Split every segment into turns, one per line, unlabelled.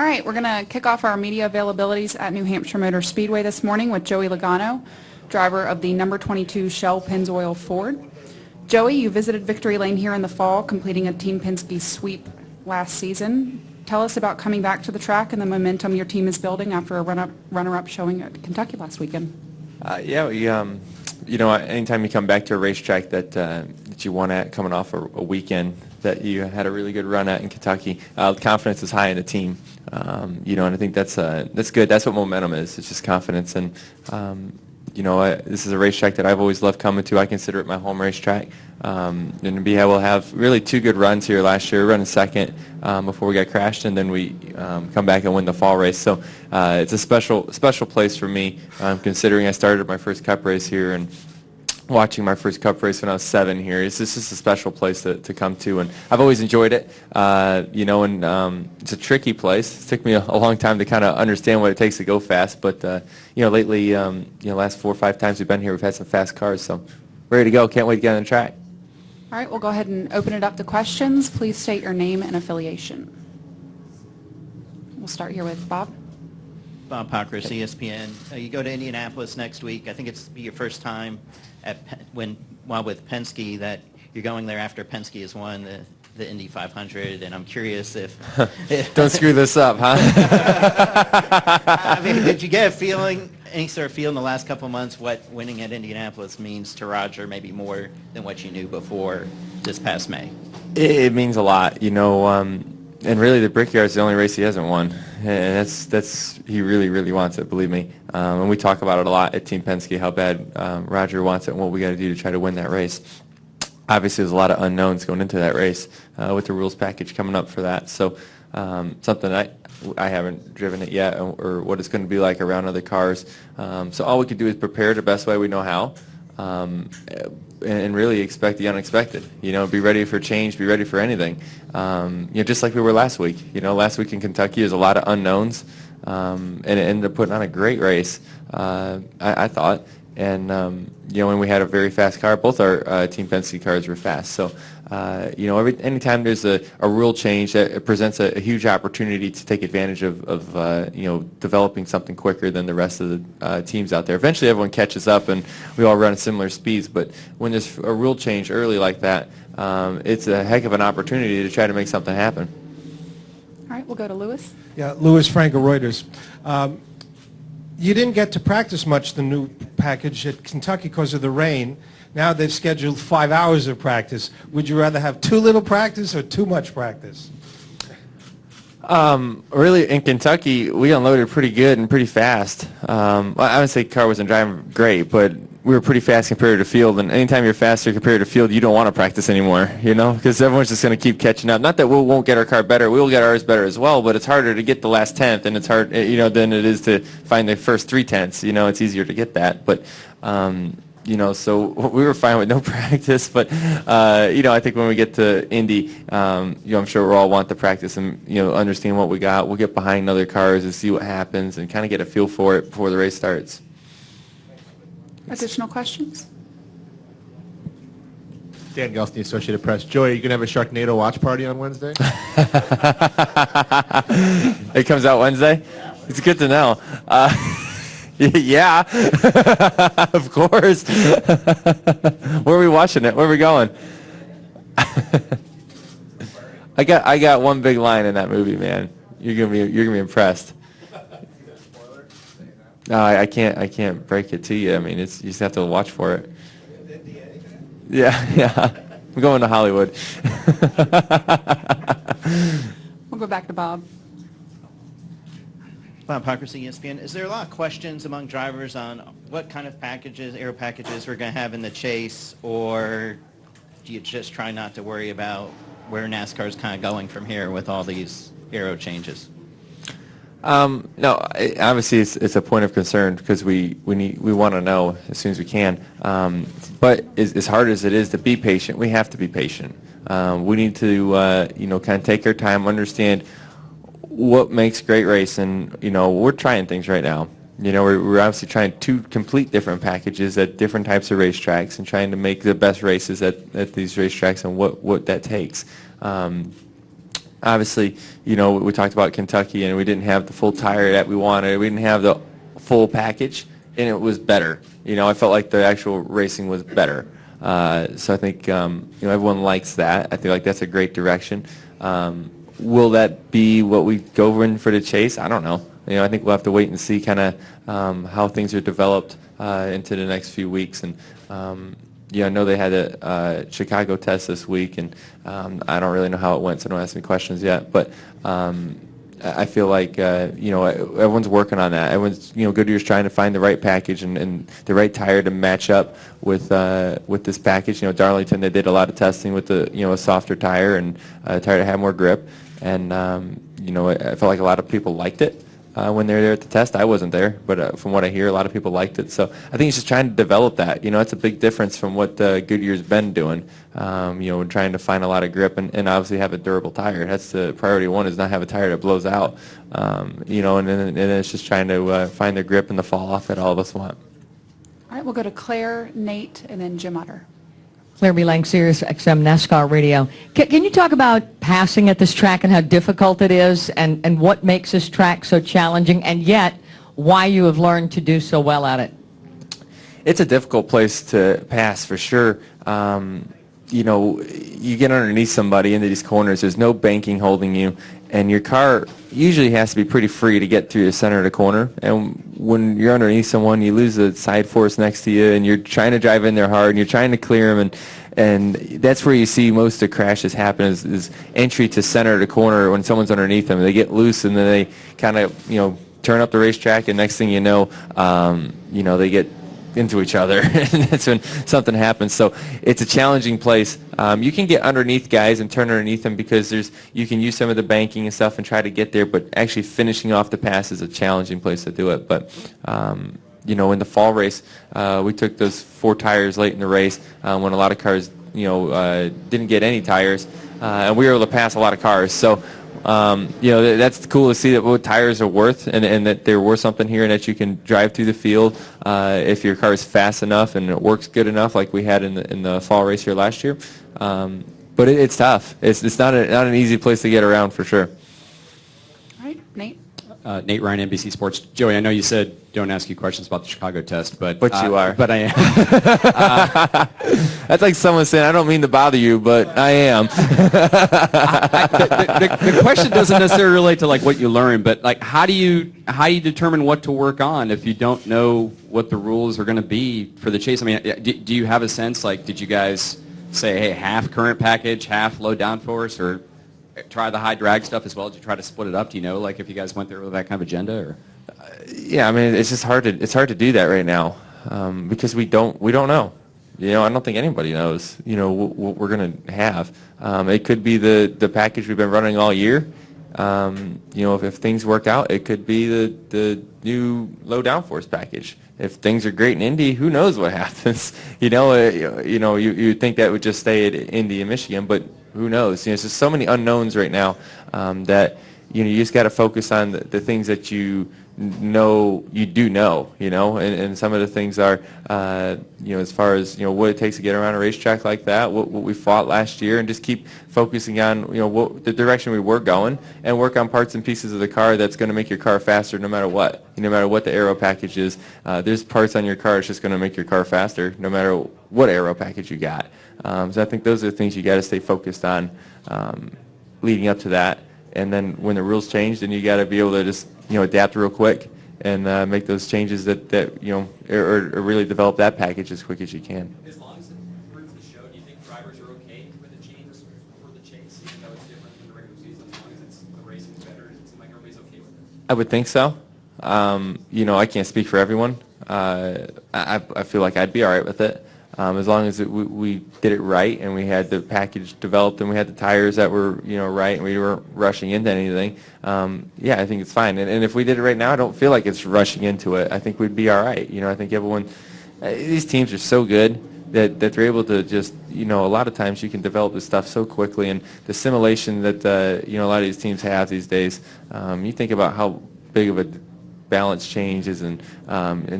All right, we're going to kick off our media availabilities at New Hampshire Motor Speedway this morning with Joey Logano, driver of the number 22 Shell Pennzoil Ford. Joey, you visited Victory Lane here in the fall, completing a Team Penske sweep last season. Tell us about coming back to the track and the momentum your team is building after a runner-up showing at Kentucky last weekend. Anytime you come back to a racetrack that you won at, coming off a weekend that you had a really good run at in Kentucky, confidence is high in the team. And I think that's good. That's what momentum is. It's just confidence. And this is a racetrack that I've always loved coming to. I consider it my home racetrack. And to be able to have really two good runs here last year, running second before we got crashed, and then we come back and win the fall race. So it's a special place for me, considering I started my first Cup race here and watching my first Cup race when I was 7 here. It's just a special place to come to, and I've always enjoyed it. It's a tricky place. It took me a long time to kind of understand what it takes to go fast, but lately, last 4 or 5 times we've been here, we've had some fast cars, so ready to go. Can't wait to get on the track. All right, we'll go ahead and open it up to questions. Please state your name and affiliation. We'll start here with Bob.
Bob Pockris, ESPN. You go to Indianapolis next week. I think it's be your first time with Penske that you're going there after Penske has won the Indy 500, and I'm curious if
don't screw this up, huh?
I mean, did you get any sort of feel in the last couple of months what winning at Indianapolis means to Roger, maybe more than what you knew before this past May?
It means a lot, and really the Brickyard's the only race he hasn't won, and that's he really wants it, believe me. And we talk about it a lot at Team Penske, how bad Roger wants it and what we got to do to try to win that race. Obviously, there's a lot of unknowns going into that race with the rules package coming up for that. So something I haven't driven it yet, or what it's going to be like around other cars. So all we can do is prepare the best way we know how, and really expect the unexpected. Be ready for change, be ready for anything. Just like we were last week. Last week in Kentucky, there's a lot of unknowns, and it ended up putting on a great race, I thought. And when we had a very fast car, both our Team Penske cars were fast. So anytime there's a rule change, it presents a huge opportunity to take advantage of developing something quicker than the rest of the teams out there. Eventually, everyone catches up, and we all run at similar speeds. But when there's a rule change early like that, it's a heck of an opportunity to try to make something happen.
All right, we'll go to Lewis.
Yeah, Lewis Franco, Reuters. You didn't get to practice much the new package at Kentucky because of the rain. Now they've scheduled 5 hours of practice. Would you rather have too little practice or too much practice?
Really, in Kentucky, we unloaded pretty good and pretty fast. I would say the car wasn't driving great, but we were pretty fast compared to field. And anytime you're faster compared to field, you don't want to practice anymore, because everyone's just going to keep catching up. Not that we won't get our car better. We will get ours better as well, but it's harder to get the last tenth, and it's hard, than it is to find the first 3 tenths. It's easier to get that. But so we were fine with no practice, but I think when we get to Indy, I'm sure we'll all want the practice and understand what we got. We'll get behind other cars and see what happens and kind of get a feel for it before the race starts.
Additional questions?
Dan Gelston, Associated Press. Joey, you going to have a Sharknado watch party on Wednesday?
It comes out Wednesday? Yeah. It's good to know. Yeah, of course. Where are we watching it? Where are we going? I got one big line in that movie, man. You're gonna be impressed. No, I can't break it to you. I mean, you just have to watch for it. Yeah. I'm going to Hollywood.
We'll go back to Bob.
Bob Pockris, ESPN. Is there a lot of questions among drivers on what kind of aero packages we're going to have in the chase, or do you just try not to worry about where NASCAR is kind of going from here with all these aero changes?
No, obviously it's a point of concern because we want to know as soon as we can. But as hard as it is to be patient, we have to be patient. We need to kind of take our time, understand what makes great racing. We're trying things right now. We're obviously trying 2 complete different packages at different types of racetracks and trying to make the best races at these racetracks and what that takes.
obviously, we talked about Kentucky, and we didn't have the full tire that we wanted. We didn't have the full package, and it was better. I felt like the actual racing was better. So I think everyone likes that. I feel like that's a great direction. Will that be what we go in for the chase? I don't know. I think we'll have to wait and see kind of how things are developed into the next few weeks. And I know they had a Chicago test this week, and I don't really know how it went, so don't ask me questions yet. But I feel like everyone's working on that. Everyone's Goodyear's trying to find the right package and the right tire to match up with this package. Darlington, they did a lot of testing with a softer tire and a tire that had more grip, and I felt like a lot of people liked it. When they were there at the test. I wasn't there, but from what I hear, a lot of people liked it. So I think he's just trying to develop that. It's a big difference from what Goodyear's been doing. Trying to find a lot of grip and obviously have a durable tire. That's the priority one, is not have a tire that blows out. And then it's just trying to find the grip and the fall off that all of us want.
All right, we'll go to Claire, Nate, and then Jim Utter.
Claire B. Lang, Sirius XM NASCAR Radio. Can you talk about passing at this track and how difficult it is and what makes this track so challenging, and yet why you have learned to do so well at it?
It's a difficult place to pass for sure. You get underneath somebody into these corners, there's no banking holding you, and your car usually has to be pretty free to get through the center of the corner. And when you're underneath someone, you lose the side force next to you, and you're trying to drive in there hard, and you're trying to clear them, and that's where you see most of the crashes happen is entry to center of the corner when someone's underneath them. They get loose, and then they kind of turn up the racetrack, and next thing you know, they get into each other, and that's when something happens. So it's a challenging place. You can get underneath guys and turn underneath them because you can use some of the banking and stuff and try to get there, but actually finishing off the pass is a challenging place to do it. But in the fall race, we took those 4 tires late in the race when a lot of cars didn't get any tires, and we were able to pass a lot of cars. So that's cool to see that what tires are worth, and that they're worth something here, and that you can drive through the field if your car is fast enough and it works good enough, like we had in the fall race here last year. But it's tough. It's not an easy place to get around for sure.
All right, Nate.
Nate Ryan, NBC Sports. Joey, I know you said don't ask you questions about the Chicago test, but
you are.
But I am.
That's like someone saying, I don't mean to bother you, but I am.
The question doesn't necessarily relate to like what you learn, but like how do you determine what to work on if you don't know what the rules are going to be for the chase? I mean, do you have a sense? Like, did you guys say, hey, half current package, half low downforce, or try the high drag stuff as well? Did you try to split it up? Do you know, like, if you guys went there with that kind of agenda? Or?
Yeah, I mean, it's just hard to do that right now because we don't know. I don't think anybody knows. What we're gonna have. It could be the package we've been running all year. If things work out, it could be the new low downforce package. If things are great in Indy, who knows what happens? You think that would just stay at Indy and Michigan, but who knows? It's just so many unknowns right now that you just got to focus on the things that you know, and some of the things are as far as what it takes to get around a racetrack like that, what we fought last year, and just keep focusing on what the direction we were going, and work on parts and pieces of the car that's going to make your car faster no matter what. No matter what the aero package is, there's parts on your car that's just going to make your car faster no matter what aero package you got. So I think those are the things you got to stay focused on leading up to that. And then when the rules change, then you got to be able to just adapt real quick and make those changes that or really develop that package as quick as you can.
As long as it proves the show, do you think drivers are okay with the changes for the chase, even though it's different than the regular season? As long as the racing's better, does it seem like everybody's okay with it?
I would think so. I can't speak for everyone. I feel like I'd be all right with it. As long as we did it right and we had the package developed and we had the tires that were right and we weren't rushing into anything, I think it's fine. And if we did it right now, I don't feel like it's rushing into it. I think we'd be all right. I think everyone, these teams are so good that they're able to just, a lot of times you can develop this stuff so quickly, and the simulation that a lot of these teams have these days, you think about how big of a balance changes and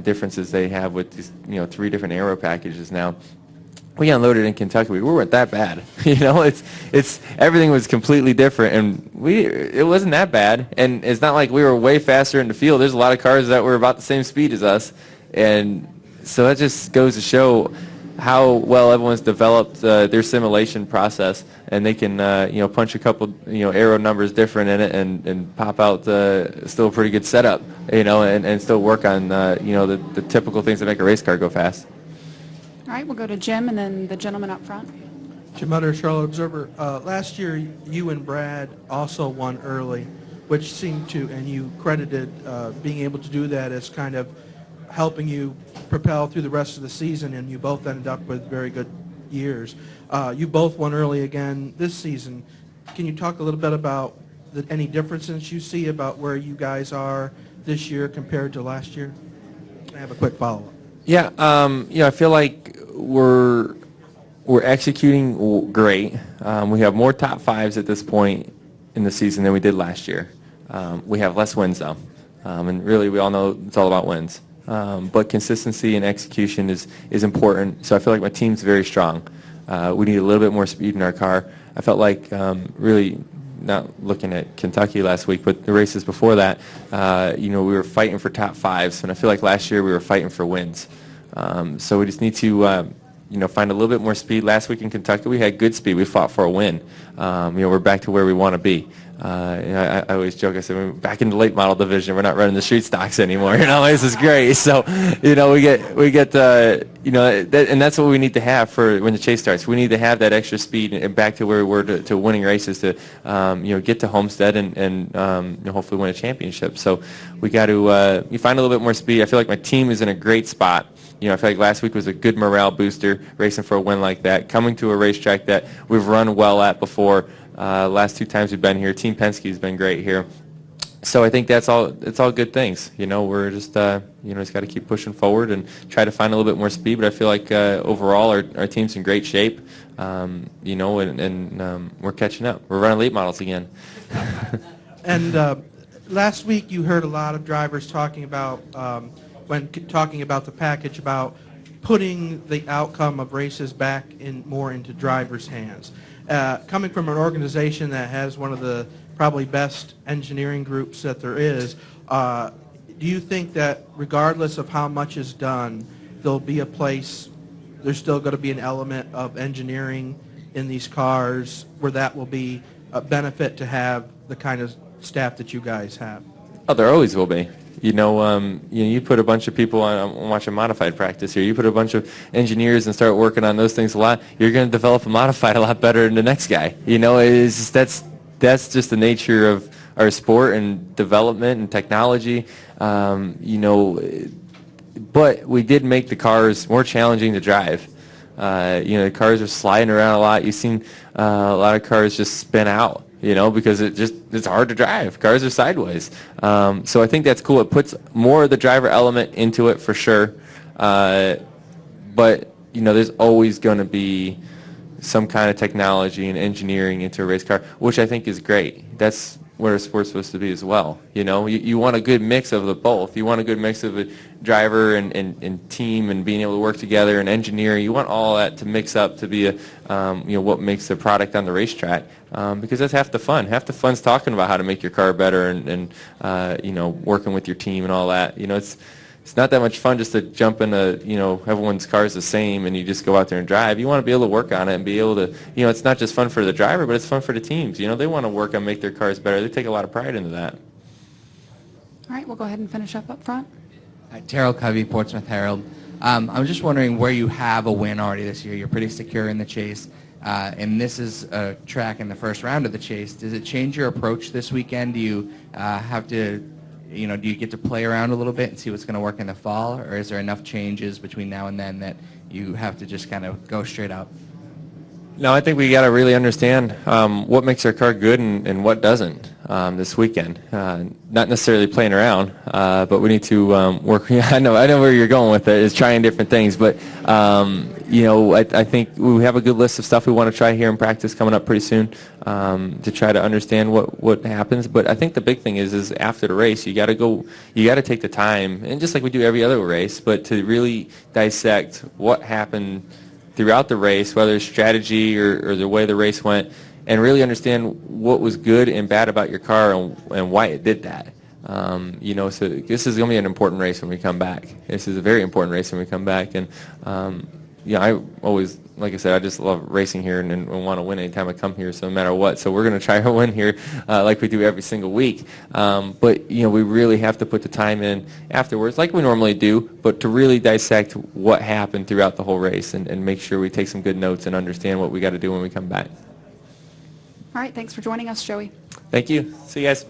differences they have with these 3 different aero packages now. we unloaded in Kentucky. We weren't that bad. It's everything was completely different, and it wasn't that bad. And it's not like we were way faster in the field. There's a lot of cars that were about the same speed as us, and so that just goes to show how well everyone's developed their simulation process, and they can punch a couple aero numbers different in it and pop out still a pretty good setup, and still work on the typical things that make a race car go fast.
All right, we'll go to Jim and then the gentleman up front.
Jim Utter, Charlotte Observer. Last year, you and Brad also won early, which seemed to, and you credited being able to do that as kind of helping you propel through the rest of the season, and you both ended up with very good years. You both won early again this season. Can you talk a little bit about any differences you see about where you guys are this year compared to last year? I have a quick follow-up.
Yeah, I feel like we're executing great. We have more top fives at this point in the season than we did last year. We have less wins though, and really we all know it's all about wins. But consistency and execution is important. So I feel like my team's very strong. We need a little bit more speed in our car. I felt like really not looking at Kentucky last week, but the races before that, we were fighting for top fives, and I feel like last year we were fighting for wins. So we just need to, find a little bit more speed. Last week in Kentucky, we had good speed. We fought for a win. We're back to where we want to be. I always joke. I said, we're back in the late model division. We're not running the street stocks anymore. This is great. So, we get, and that's what we need to have for when the chase starts. We need to have that extra speed and back to where we were to winning races to, get to Homestead and hopefully win a championship. So we got to you find a little bit more speed. I feel like my team is in a great spot. I feel like last week was a good morale booster, racing for a win like that, coming to a racetrack that we've run well at before. Last two times we've been here, Team Penske has been great here. So I think it's all good things. We're just, just got to keep pushing forward and try to find a little bit more speed. But I feel like overall our team's in great shape, and we're catching up. We're running late models again.
And last week you heard a lot of drivers talking about, when talking about the package, about putting the outcome of races back more into drivers' hands. Coming from an organization that has one of the probably best engineering groups that there is, do you think that regardless of how much is done, there'll be a place, there's still going to be an element of engineering in these cars where that will be a benefit to have the kind of staff that you guys have?
Oh, there always will be. You put a bunch of people on watching modified practice here. You put a bunch of engineers and start working on those things a lot. You're going to develop a modified a lot better than the next guy. That's just the nature of our sport and development and technology. But we did make the cars more challenging to drive. The cars are sliding around a lot. You've seen a lot of cars just spin out. Because it's hard to drive. Cars are sideways. So I think that's cool. It puts more of the driver element into it for sure. But, there's always going to be some kind of technology and engineering into a race car, which I think is great. That's where a sport's supposed to be as well. You want a good mix of the both. You want a good mix of a driver and team and being able to work together and engineering. You want all that to mix up to be what makes the product on the racetrack, because that's half the fun. Half the fun's talking about how to make your car better and working with your team and all that. It's not that much fun just to jump in everyone's car's the same and you just go out there and drive. You want to be able to work on it and be able to, it's not just fun for the driver, but it's fun for the teams. They want to work on make their cars better. They take a lot of pride into that.
All right, we'll go ahead and finish up front.
Hi, Terrell Covey, Portsmouth Herald. I was just wondering where you have a win already this year. You're pretty secure in the chase, and this is a track in the first round of the chase. Does it change your approach this weekend? Do you have to, do you get to play around a little bit and see what's going to work in the fall, or is there enough changes between now and then that you have to just kind of go straight out?
No, I think we got to really understand what makes our car good and what doesn't this weekend. Not necessarily playing around, but we need to work. I know where you're going with it. Is trying different things, but I think we have a good list of stuff we want to try here in practice coming up pretty soon to try to understand what happens. But I think the big thing is after the race, you got to take the time, and just like we do every other race, but to really dissect what happened
throughout the race, whether it's strategy or the way the race went, and really understand what was good and bad about your car and why it did that. So this is going to be an important race when we come back. This is a very important race when we come back. And, I always, like I said, I just love racing here and want to win anytime I come here, so no matter what. So we're going to try to win here like we do every single week. But we really have to put the time in afterwards, like we normally do, but to really dissect what happened throughout the whole race and make sure we take some good notes and understand what we got to do when we come back.
All right, thanks for joining us, Joey.
Thank you. See you guys.